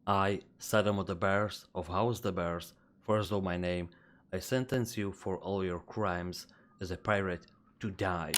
I, Saddamo the Bears of House the Bears, first of my name, I sentence you for all your crimes as a pirate to die.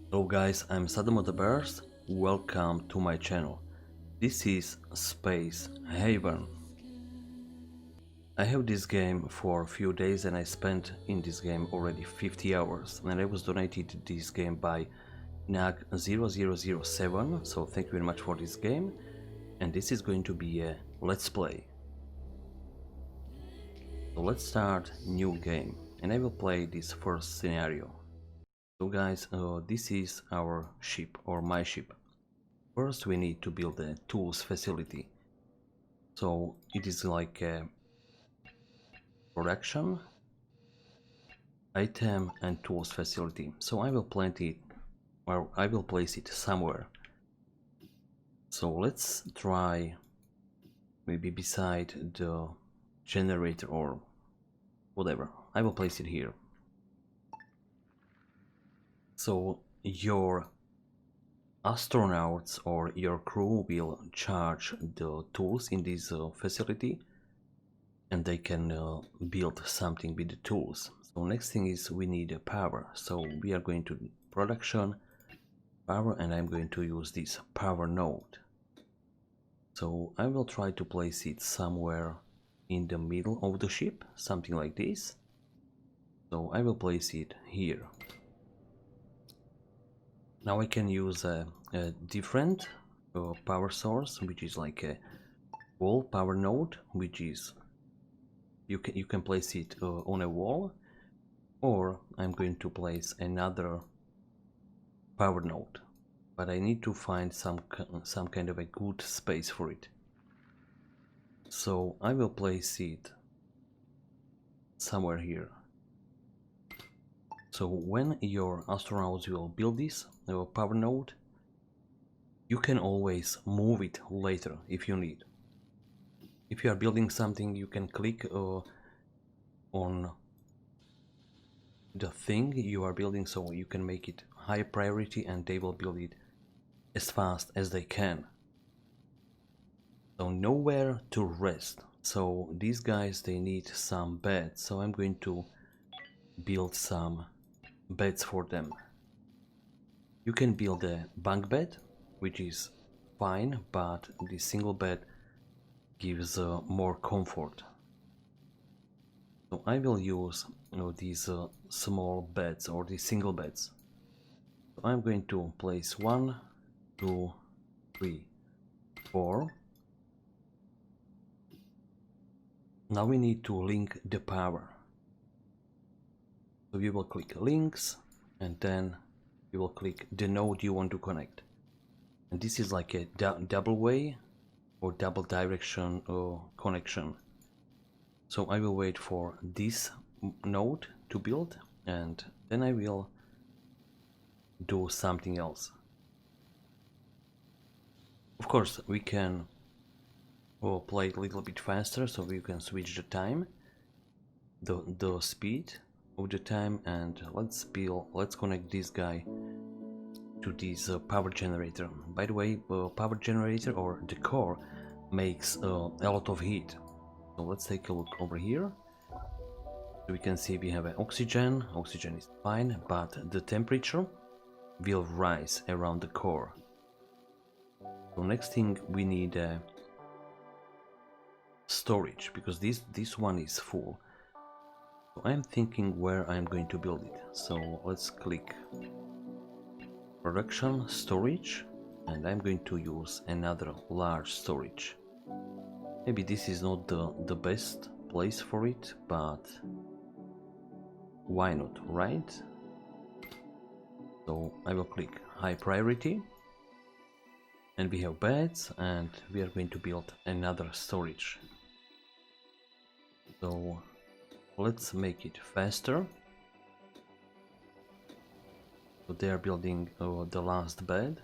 Hello guys, I'm Saddamo the Bears, welcome to my channel. This is Space Haven. I have this game for a few days and I spent in this game already 50 hours, and I was donated this game by Nag0007, so thank you very much for this game, and this is going to be a let's play. So let's start new game, and I will play this first scenario. So guys, this is our ship, or my ship. First we need to build a tools facility. So it is like a production, item and tools facility. So I will plant it, or I will place it somewhere. So let's try maybe beside the generator or whatever. I will place it here. So your astronauts or your crew will charge the tools in this facility, and they can build something with the tools. So next thing is we need a power. So we are going to production, power, and I'm going to use this power node. So I will try to place it somewhere in the middle of the ship, something like this. So I will place it here. Now I can use a different power source, which is like a wall power node, which is you can place it on a wall, or I'm going to place another power node, but I need to find some kind of a good space for it. So I will place it somewhere here. So when your astronauts will build this power node, you can always move it later if you need. If you are building something, you can click on the thing you are building, so you can make it high priority and they will build it as fast as they can. So nowhere to rest. So these guys, they need some beds, so I'm going to build some beds for them. You can build a bunk bed, which is fine, but the single bed gives more comfort. So I will use these small beds, or these single beds. So I'm going to place 1, 2, 3, 4. Now we need to link the power. So you will click links, and then you will click the node you want to connect. And this is like a double way or double direction connection. So I will wait for this node to build, and then I will do something else. Of course, we can play a little bit faster, so we can switch the time, the speed of the time, and let's connect this guy to this power generator. By the way, power generator, or the core, makes a lot of heat. So let's take a look over here. So we can see we have an oxygen is fine, but the temperature will rise around the core. So next thing, we need storage, because this one is full. So I'm thinking where I'm going to build it. So let's click production, storage, and I'm going to use another large storage. Maybe this is not the best place for it, but why not, right? So I will click high priority, and we have beds, and we are going to build another storage. So let's make it faster. So they are building the last bed,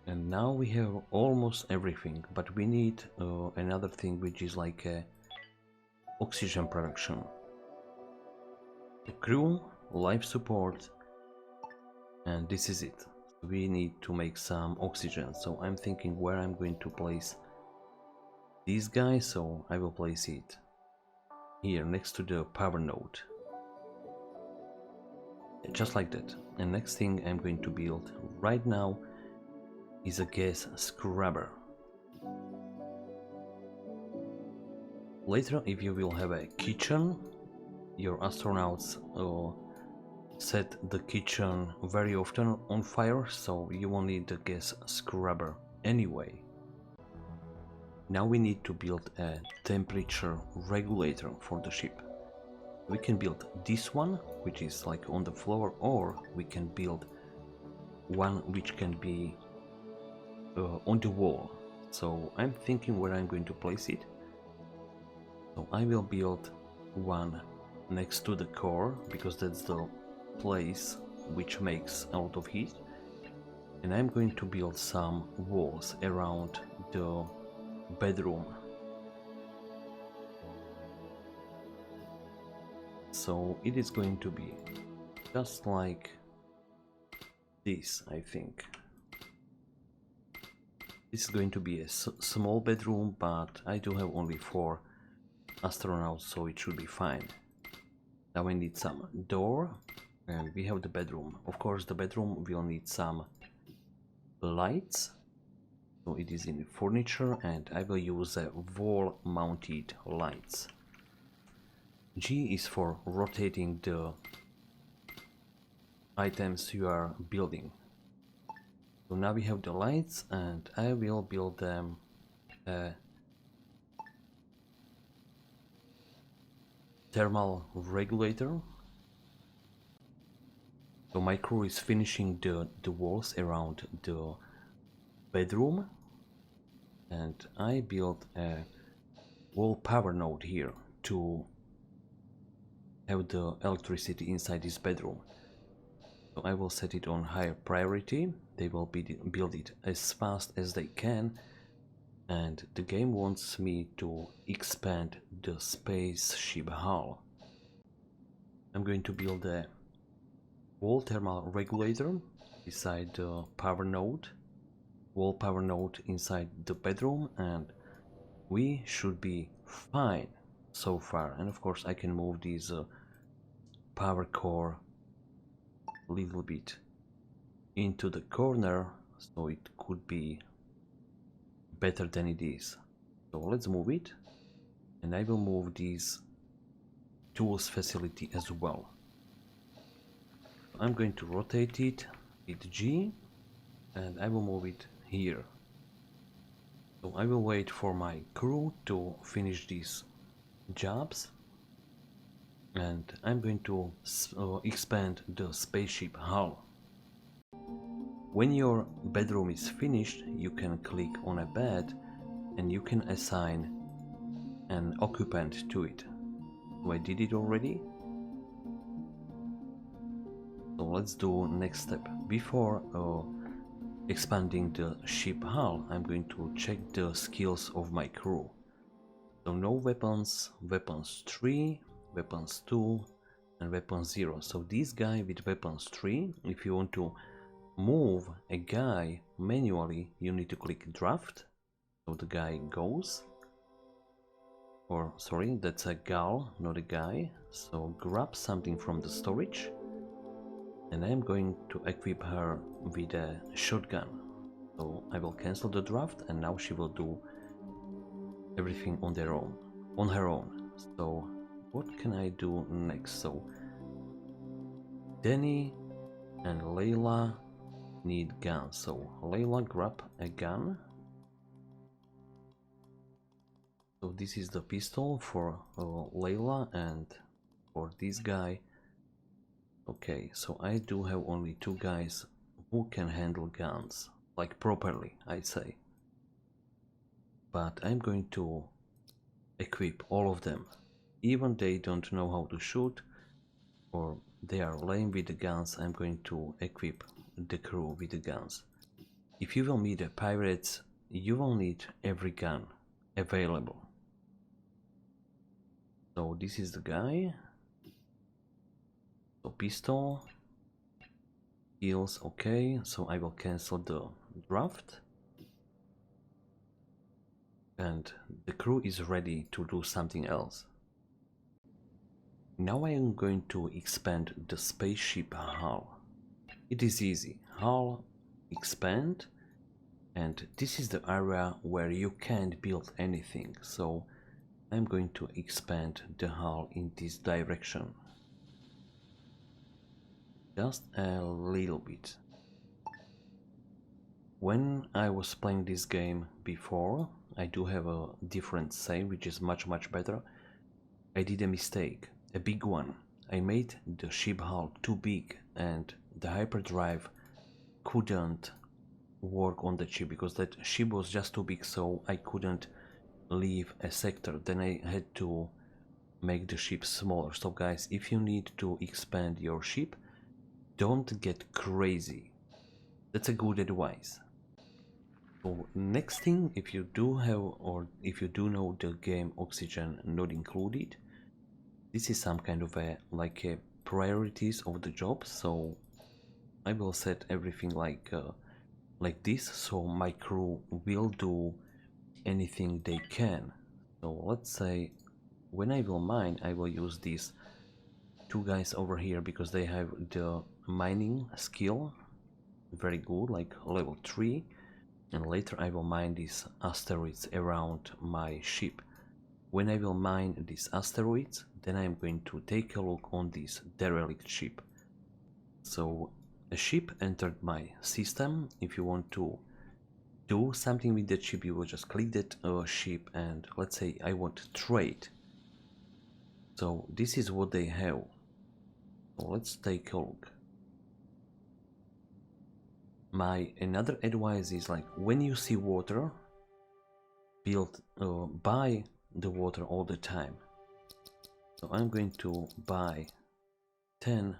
And now we have almost everything, but we need another thing, which is like oxygen production. The crew, life support, and this is it. We need to make some oxygen, so I'm thinking where I'm going to place this guy, so I will place it here next to the power node. Just like that. And next thing I'm going to build right now is a gas scrubber. Later, if you will have a kitchen, your astronauts set the kitchen very often on fire, so you won't need the gas scrubber anyway. Now we need to build a temperature regulator for the ship. We can build this one, which is like on the floor, or we can build one which can be on the wall. So I'm thinking where I'm going to place it. So I will build one next to the core, because that's the place which makes a lot of heat. And I'm going to build some walls around the bedroom. So it is going to be just like this, I think. This is going to be a small bedroom, but I do have only 4 astronauts, so it should be fine. Now I need some door, and we have the bedroom. Of course, the bedroom will need some lights, so it is in furniture, and I will use wall-mounted lights. G is for rotating the items you are building. So now we have the lights, and I will build them thermal regulator. So my crew is finishing the walls around the bedroom, and I built a wall power node here to have the electricity inside this bedroom. So I will set it on higher priority. They will build it as fast as they can, and the game wants me to expand the spaceship hull. I'm going to build a wall thermal regulator beside the power node, wall power node inside the bedroom, and we should be fine so far. And of course I can move this power core a little bit into the corner, so it could be better than it is. So let's move it, and I will move this tools facility as well. I'm going to rotate it with G, and I will move it here. So I will wait for my crew to finish these jobs, and I'm going to expand the spaceship hull. When your bedroom is finished, you can click on a bed and you can assign an occupant to it. So I did it already. So let's do next step. Before expanding the ship hull, I'm going to check the skills of my crew. So no weapons, weapons 3, weapons 2, and weapons 0. So this guy with weapons 3, if you want to move a guy manually, you need to click draft, so the guy goes. Or sorry, that's a gal, not a guy. So grab something from the storage, and I'm going to equip her with a shotgun. So I will cancel the draft, and now she will do everything on her own. So what can I do next? So Danny and Layla need guns. So Layla, grab a gun. So this is the pistol for Layla, and for this guy. Okay, so I do have only 2 guys who can handle guns, like properly, I'd say. But I'm going to equip all of them. Even they don't know how to shoot, or they are lame with the guns, I'm going to equip the crew with the guns. if you will meet the pirates, you will need every gun available. So this is the guy. So pistol, heals, okay. So I will cancel the draft. And the crew is ready to do something else. Now I am going to expand the spaceship hull. It is easy. Hull, expand, and this is the area where you can't build anything. So I'm going to expand the hull in this direction. Just a little bit. When I was playing this game before, I do have a different save, which is much better. I did a mistake, a big one. I made the ship hull too big and the hyperdrive couldn't work on the ship because that ship was just too big, so I couldn't leave a sector. Then I had to make the ship smaller. So guys, if you need to expand your ship, don't get crazy. That's a good advice. So next thing, if you do have, or if you do know the game Oxygen Not Included, this is some kind of a priorities of the job. So I will set everything like this, so my crew will do anything they can. So let's say when I will mine, I will use these two guys over here because they have the mining skill, very good, like level 3. And later I will mine these asteroids around my ship. When I will mine these asteroids, then I am going to take a look on this derelict ship. So a ship entered my system. If you want to do something with that ship, you will just click that ship, and let's say I want to trade. So this is what they have. So let's take a look. My another advice is, like, when you see water, buy the water all the time. So I'm going to buy 10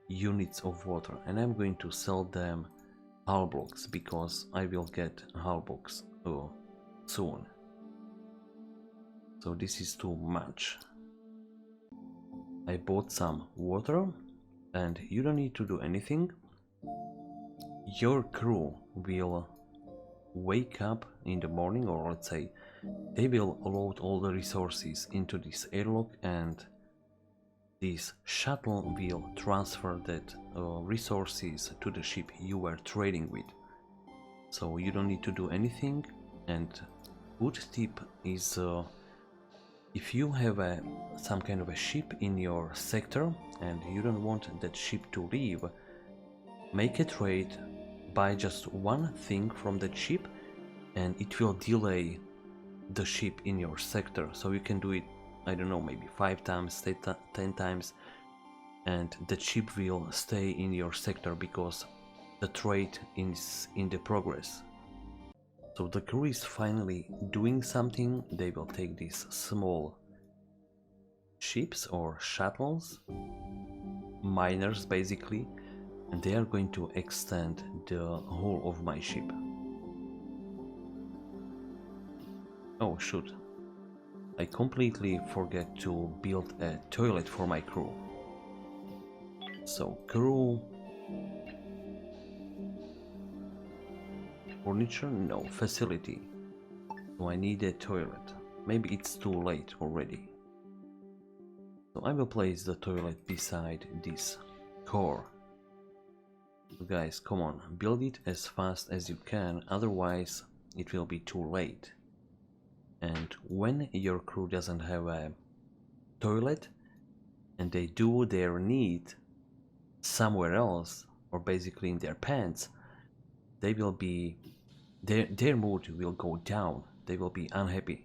units of water and I'm going to sell them hull blocks because I will get hull blocks soon. So this is too much. I bought some water and you don't need to do anything. Your crew will wake up in the morning, or let's say they will load all the resources into this airlock, and this shuttle will transfer that resources to the ship you were trading with. So you don't need to do anything. And good tip is if you have some kind of a ship in your sector and you don't want that ship to leave, make a trade, buy just one thing from that ship and it will delay the ship in your sector. So you can do it, I don't know, maybe 5 times, 10 times, and the ship will stay in your sector because the trade is in the progress. So the crew is finally doing something. They will take these small ships or shuttles, miners basically, and they are going to extend the hull of my ship. Oh shoot, I completely forget to build a toilet for my crew. So crew, furniture, no, facility. So I need a toilet. Maybe it's too late already. So I will place the toilet beside this core. So guys, come on, build it as fast as you can, otherwise it will be too late. And when your crew doesn't have a toilet and they do their need somewhere else, or basically in their pants, they will be, their mood will go down, they will be unhappy.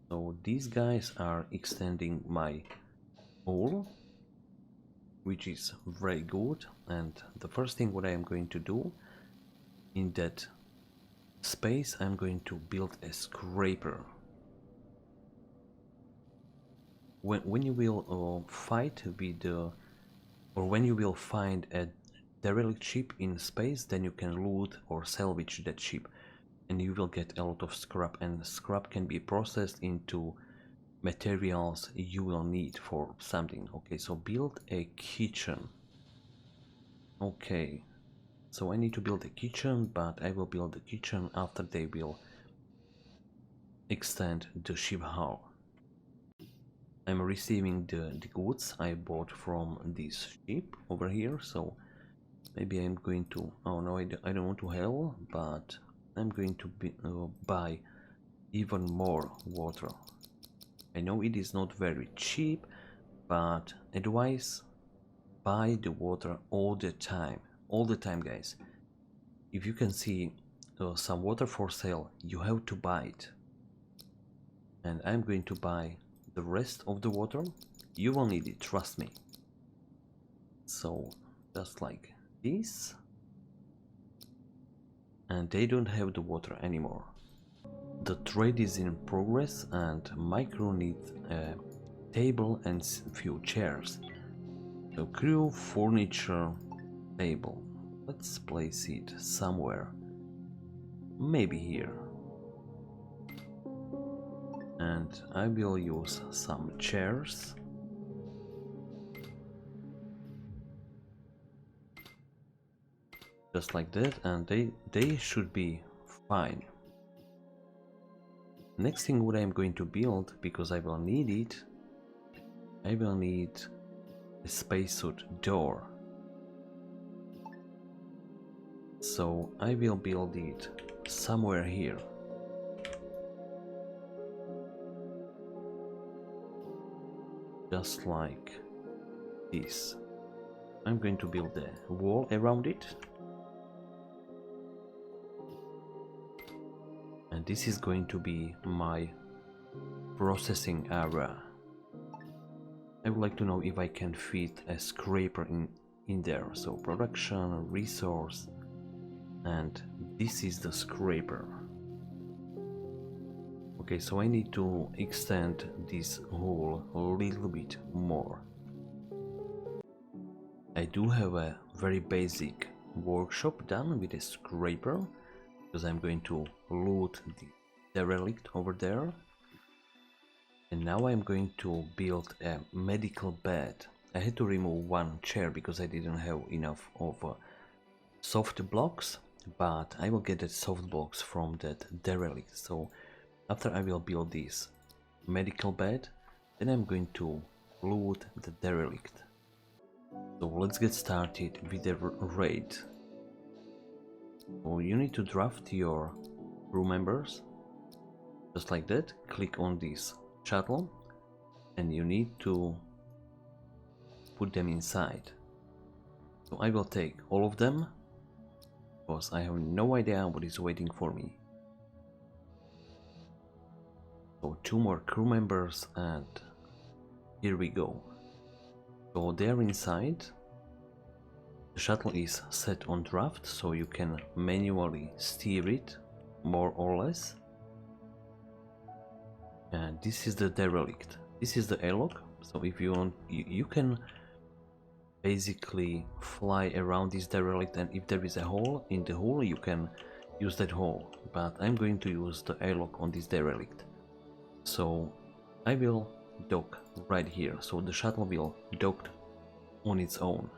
So these guys are extending my hull, which is very good. And the first thing what I am going to do in that space, I'm going to build a scraper. When you will fight with or when you will find a derelict ship in space, then you can loot or salvage that ship, and you will get a lot of scrap, and scrap can be processed into materials you will need for something. Okay, so build a kitchen. Okay, so I need to build a kitchen, but I will build the kitchen after they will extend the ship hull. I'm receiving the goods I bought from this ship over here, so maybe I'm going to, oh no, I don't want to hell, but I'm going to buy even more water. I know it is not very cheap, but advise, buy the water all the time, guys. If you can see some water for sale, you have to buy it. And I'm going to buy the rest of the water. You will need it, trust me. So just like this, and they don't have the water anymore. The trade is in progress, and my crew needs a table and few chairs. So crew, furniture, table. Let's place it somewhere. Maybe here. And I will use some chairs. Just like that, and they should be fine. Next thing what I'm going to build, because I will need it, I will need a spacesuit door. So I will build it somewhere here. Just like this. I'm going to build a wall around it. And this is going to be my processing area. I would like to know if I can fit a scraper in there. So production, resource, and this is the scraper. Okay, so I need to extend this hole a little bit more. I do have a very basic workshop done with a scraper, because I'm going to loot the derelict over there. And now I'm going to build a medical bed. I had to remove one chair because I didn't have enough of soft blocks, but I will get the soft blocks from that derelict. So after I will build this medical bed, then I'm going to loot the derelict. So let's get started with the raid. So you need to draft your crew members, just like that. Click on this shuttle, and you need to put them inside. So I will take all of them, because I have no idea what is waiting for me. So 2 more crew members, and here we go. So they're inside. The shuttle is set on draft, so you can manually steer it, more or less. And this is the derelict. This is the airlock. So if you want, you can basically fly around this derelict, and if there is a hole in the hull, you can use that hole. But I'm going to use the airlock on this derelict. So I will dock right here. So the shuttle will dock on its own.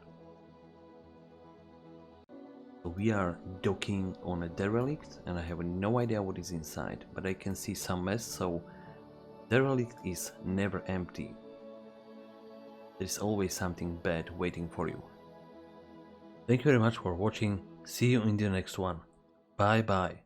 So we are docking on a derelict, and I have no idea what is inside, but I can see some mess. So derelict is never empty. There's always something bad waiting for you. Thank you very much for watching. See you in the next one. Bye bye.